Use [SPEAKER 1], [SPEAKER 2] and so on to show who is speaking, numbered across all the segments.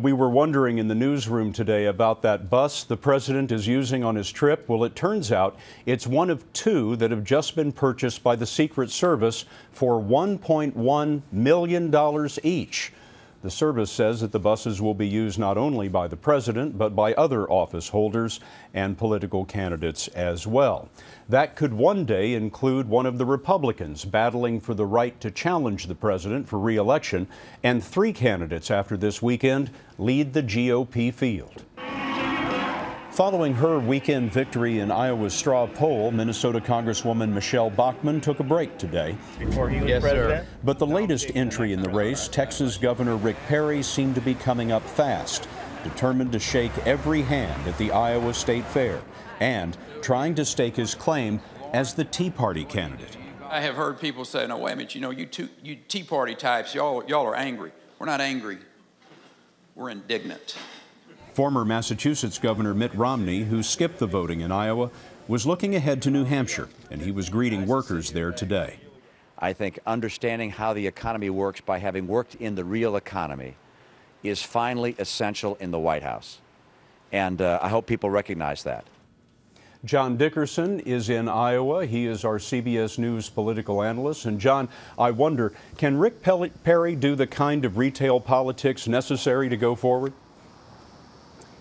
[SPEAKER 1] We were wondering in the newsroom today about that bus the president is using on his trip. Well, it turns out it's one of two that have just been purchased by the Secret Service for $1.1 million each. The service says that the buses will be used not only by the president, but by other office holders and political candidates as well. That could one day include one of the Republicans battling for the right to challenge the president for re-election, and three candidates after this weekend lead the GOP field. Following her weekend victory in Iowa's straw poll, Minnesota Congresswoman Michelle Bachmann took a break today.
[SPEAKER 2] Before he was president.
[SPEAKER 1] But the latest entry in the race, Texas Governor Rick Perry, seemed to be coming up fast, determined to shake every hand at the Iowa State Fair and trying to stake his claim as the Tea Party candidate.
[SPEAKER 3] I have heard people say, no, wait a minute, you Tea Party types, y'all are angry. We're not angry. We're indignant.
[SPEAKER 1] Former Massachusetts Governor Mitt Romney, who skipped the voting in Iowa, was looking ahead to New Hampshire, and he was greeting workers there today.
[SPEAKER 4] I think understanding how the economy works by having worked in the real economy is finally essential in the White House. And I hope people recognize that.
[SPEAKER 1] John Dickerson is in Iowa. He is our CBS News political analyst. And John, I wonder, can Rick Perry do the kind of retail politics necessary to go forward?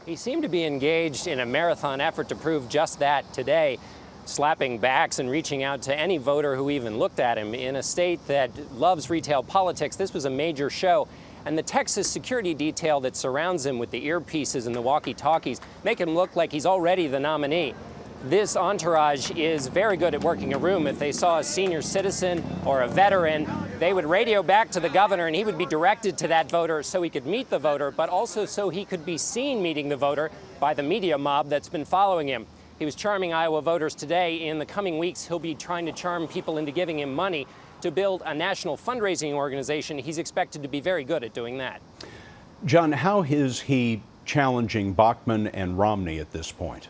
[SPEAKER 5] He seemed to be engaged in a marathon effort to prove just that today, slapping backs and reaching out to any voter who even looked at him. In a state that loves retail politics, this was a major show. And the Texas security detail that surrounds him with the earpieces and the walkie-talkies make him look like he's already the nominee. This entourage is very good at working a room. If they saw a senior citizen or a veteran, they would radio back to the governor and he would be directed to that voter so he could meet the voter, but also so he could be seen meeting the voter by the media mob that's been following him. He was charming Iowa voters today. In the coming weeks, he'll be trying to charm people into giving him money to build a national fundraising organization. He's expected to be very good at doing that.
[SPEAKER 1] John, how is he challenging Bachmann and Romney at this point?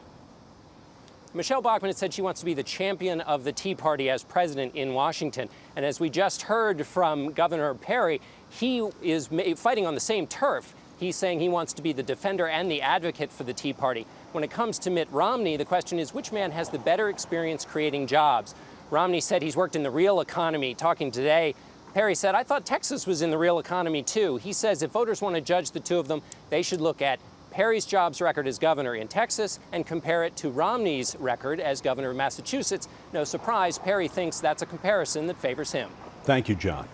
[SPEAKER 5] Michelle Bachmann has said she wants to be the champion of the Tea Party as president in Washington. And as we just heard from Governor Perry, he is fighting on the same turf. He's saying he wants to be the defender and the advocate for the Tea Party. When it comes to Mitt Romney, the question is which man has the better experience creating jobs? Romney said he's worked in the real economy. Talking today, Perry said, I thought Texas was in the real economy too. He says if voters want to judge the two of them, they should look at Perry's jobs record as governor in Texas and compare it to Romney's record as governor of Massachusetts. No surprise, Perry thinks that's a comparison that favors him.
[SPEAKER 1] Thank you, John.